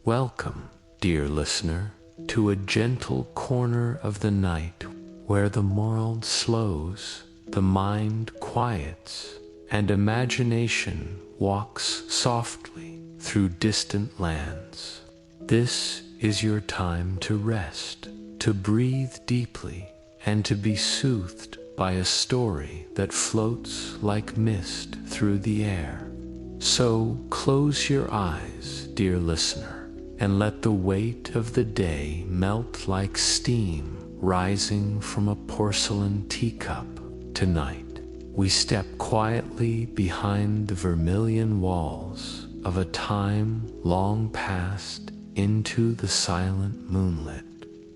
Welcome, dear listener, to a gentle corner of the night where the world slows, the mind quiets, and imagination walks softly through distant lands. This is your time to rest, to breathe deeply, and to be soothed by a story that floats like mist through the air. So close your eyes, dear listener, and let the weight of the day melt like steam rising from a porcelain teacup. Tonight, we step quietly behind the vermilion walls of a time long past into the silent moonlit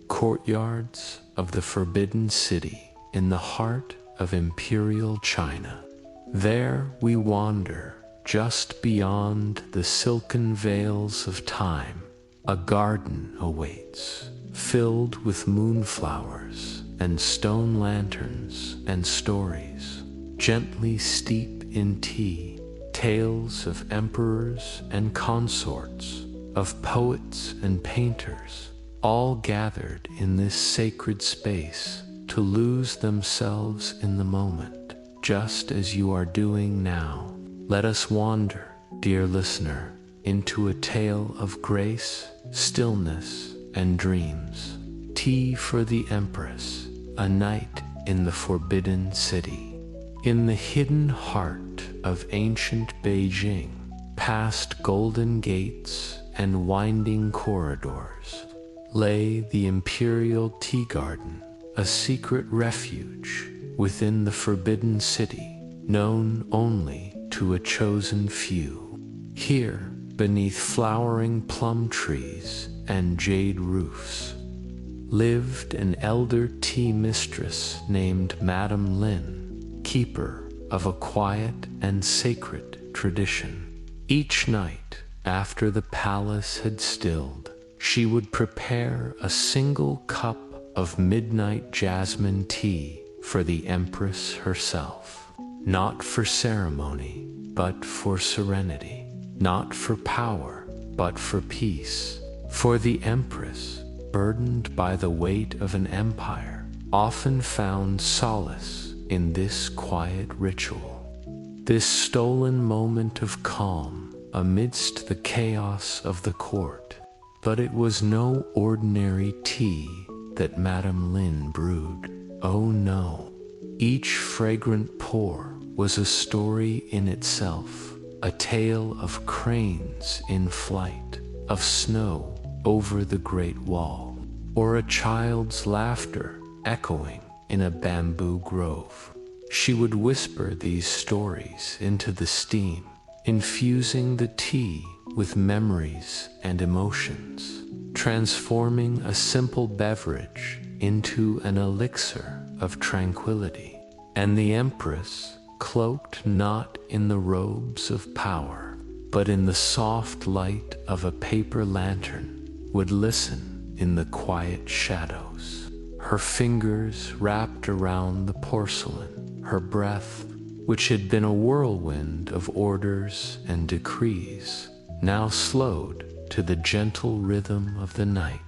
courtyards of the Forbidden City in the heart of Imperial China. There we wander, just beyond the silken veils of time. A garden awaits, filled with moonflowers and stone lanterns and stories, gently steep in tea, tales of emperors and consorts, of poets and painters, all gathered in this sacred space to lose themselves in the moment, just as you are doing now. Let us wander, dear listener, into a tale of grace, stillness, and dreams. Tea for the Empress, a night in the Forbidden City. In the hidden heart of ancient Beijing, past golden gates and winding corridors, lay the Imperial Tea Garden, a secret refuge within the Forbidden City, known only to a chosen few. Here, beneath flowering plum trees and jade roofs, lived an elder tea mistress named Madame Lin, keeper of a quiet and sacred tradition. Each night, after the palace had stilled, she would prepare a single cup of midnight jasmine tea for the Empress herself, not for ceremony, but for serenity. Not for power, but for peace. For the Empress, burdened by the weight of an empire, often found solace in this quiet ritual. This stolen moment of calm amidst the chaos of the court. But it was no ordinary tea that Madame Lin brewed. Oh no. Each fragrant pour was a story in itself. A tale of cranes in flight, of snow over the Great Wall, or a child's laughter echoing in a bamboo grove. She would whisper these stories into the steam, infusing the tea with memories and emotions, transforming a simple beverage into an elixir of tranquility. And the Empress, cloaked not in the robes of power, but in the soft light of a paper lantern, would listen in the quiet shadows. Her fingers wrapped around the porcelain, her breath, which had been a whirlwind of orders and decrees, now slowed to the gentle rhythm of the night.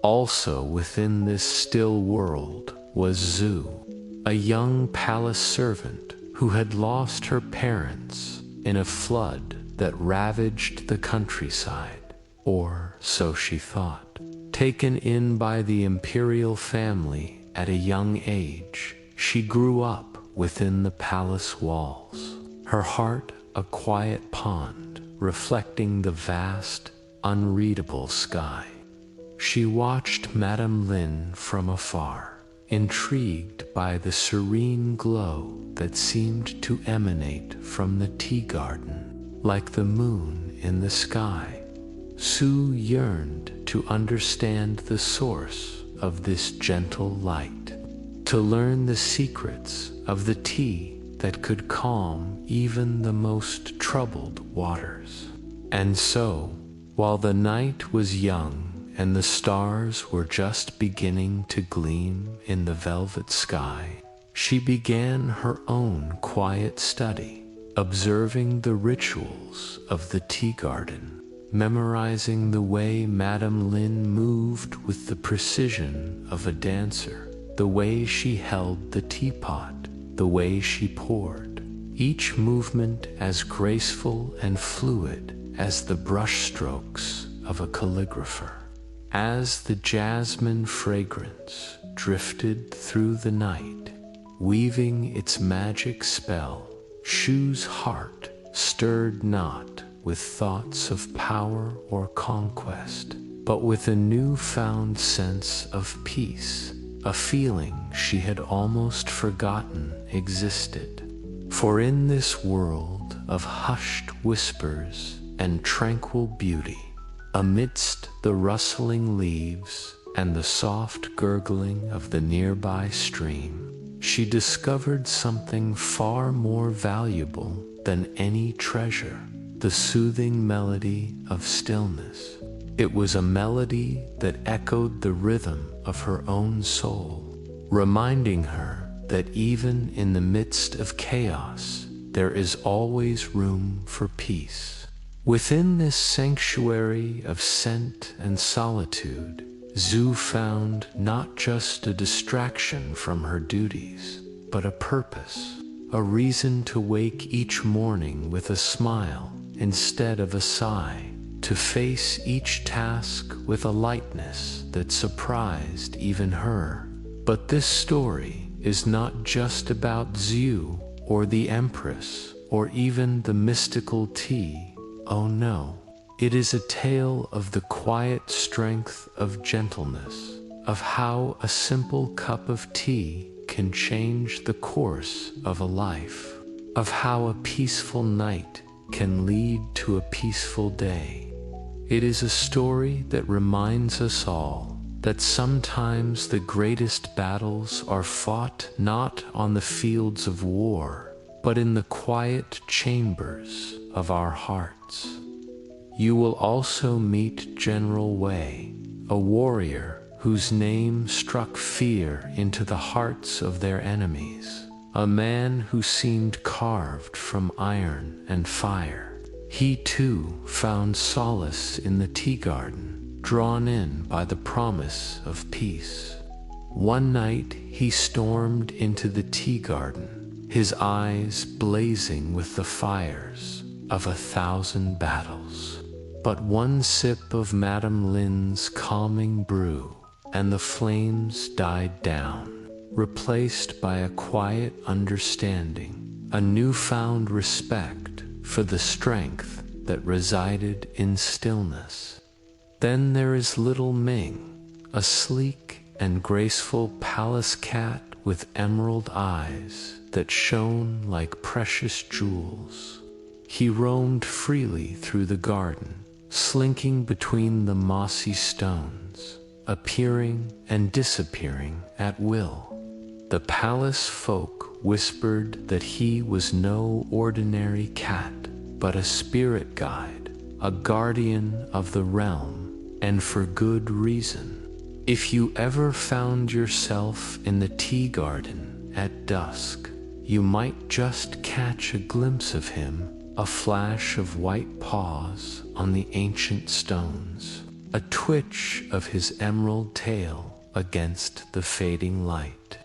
Also within this still world was Zhu, a young palace servant who had lost her parents in a flood that ravaged the countryside, or so she thought. Taken in by the imperial family at a young age, she grew up within the palace walls, her heart a quiet pond reflecting the vast, unreadable sky. She watched Madame Lin from afar, intrigued by the serene glow that seemed to emanate from the tea garden, like the moon in the sky. Su yearned to understand the source of this gentle light, to learn the secrets of the tea that could calm even the most troubled waters. And so, while the night was young and the stars were just beginning to gleam in the velvet sky, she began her own quiet study, observing the rituals of the tea garden, memorizing the way Madame Lin moved with the precision of a dancer, the way she held the teapot, the way she poured, each movement as graceful and fluid as the brushstrokes of a calligrapher. As the jasmine fragrance drifted through the night, weaving its magic spell, Shu's heart stirred not with thoughts of power or conquest, but with a newfound sense of peace, a feeling she had almost forgotten existed. For in this world of hushed whispers and tranquil beauty, amidst the rustling leaves and the soft gurgling of the nearby stream, she discovered something far more valuable than any treasure: the soothing melody of stillness. It was a melody that echoed the rhythm of her own soul, reminding her that even in the midst of chaos, there is always room for peace. Within this sanctuary of scent and solitude, Zhu found not just a distraction from her duties, but a purpose, a reason to wake each morning with a smile instead of a sigh, to face each task with a lightness that surprised even her. But this story is not just about Zhu or the Empress or even the mystical tea. Oh no. It is a tale of the quiet strength of gentleness, of how a simple cup of tea can change the course of a life, of how a peaceful night can lead to a peaceful day. It is a story that reminds us all that sometimes the greatest battles are fought not on the fields of war, but in the quiet chambers of our hearts. You will also meet General Wei, a warrior whose name struck fear into the hearts of their enemies, a man who seemed carved from iron and fire. He too found solace in the tea garden, drawn in by the promise of peace. One night he stormed into the tea garden, his eyes blazing with the fires of 1,000 battles. But one sip of Madame Lin's calming brew, and the flames died down, replaced by a quiet understanding, a newfound respect for the strength that resided in stillness. Then there is little Ming, a sleek and graceful palace cat with emerald eyes that shone like precious jewels. He roamed freely through the garden, slinking between the mossy stones, appearing and disappearing at will. The palace folk whispered that he was no ordinary cat, but a spirit guide, a guardian of the realm, and for good reason. If you ever found yourself in the tea garden at dusk, you might just catch a glimpse of him, a flash of white paws on the ancient stones, a twitch of his emerald tail against the fading light.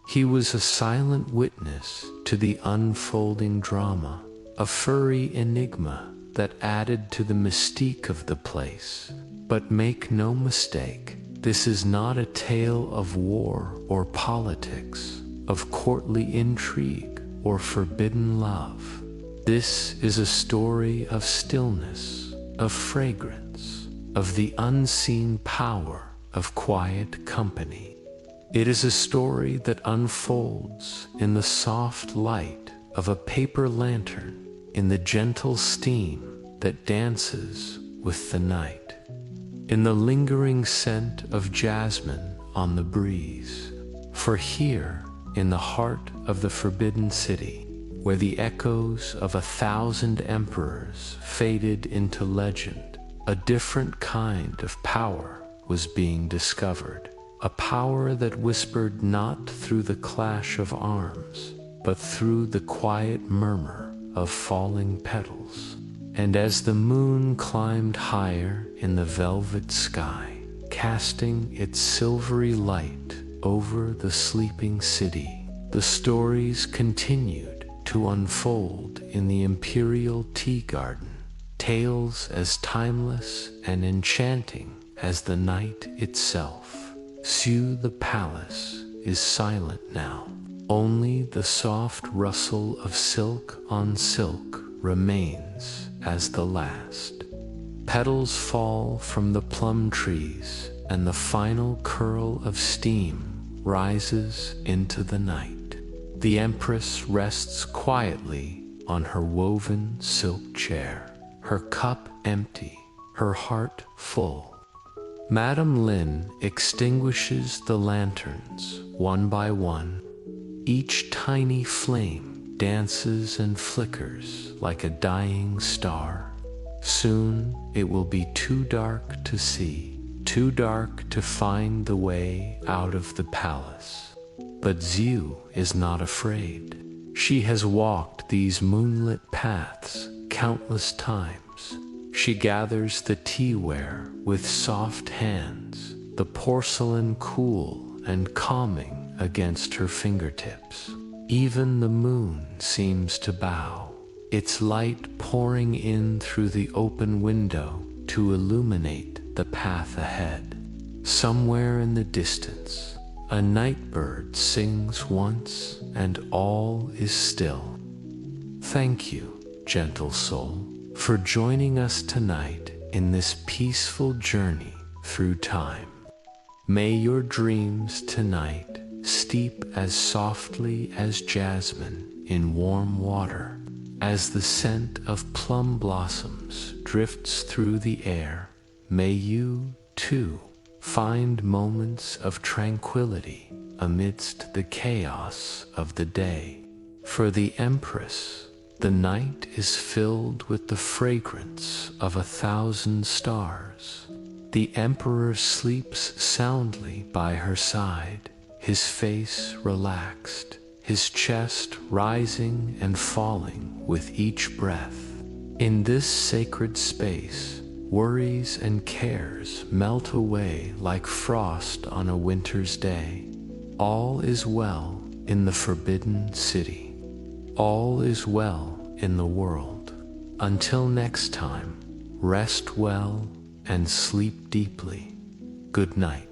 He was a silent witness to the unfolding drama, a furry enigma that added to the mystique of the place. But make no mistake, this is not a tale of war or politics, of courtly intrigue or forbidden love. This is a story of stillness, of fragrance, of the unseen power of quiet company. It is a story that unfolds in the soft light of a paper lantern, in the gentle steam that dances with the night, in the lingering scent of jasmine on the breeze. For here, in the heart of the Forbidden City, where the echoes of 1,000 emperors faded into legend, a different kind of power was being discovered, a power that whispered not through the clash of arms, but through the quiet murmur of falling petals. And as the moon climbed higher in the velvet sky, casting its silvery light over the sleeping city, the stories continued to unfold in the imperial tea garden, tales as timeless and enchanting as the night itself. The palace is silent now. Only the soft rustle of silk on silk remains as the last. Petals fall from the plum trees, and the final curl of steam rises into the night. The Empress rests quietly on her woven silk chair, her cup empty, her heart full. Madame Lin extinguishes the lanterns one by one. Each tiny flame dances and flickers like a dying star. Soon it will be too dark to see, too dark to find the way out of the palace. But Xiu is not afraid. She has walked these moonlit paths countless times. She gathers the teaware with soft hands, the porcelain cool and calming against her fingertips. Even the moon seems to bow, its light pouring in through the open window to illuminate the path ahead. Somewhere in the distance, a night bird sings once and all is still. Thank you, gentle soul, for joining us tonight in this peaceful journey through time. May your dreams tonight steep as softly as jasmine in warm water. As the scent of plum blossoms drifts through the air, may you, too, find moments of tranquility amidst the chaos of the day. For the Empress, the night is filled with the fragrance of 1,000 stars. The Emperor sleeps soundly by her side, his face relaxed, his chest rising and falling with each breath. In this sacred space, worries and cares melt away like frost on a winter's day. All is well in the forbidden city. All is well in the world. Until next time, rest well and sleep deeply. Good night.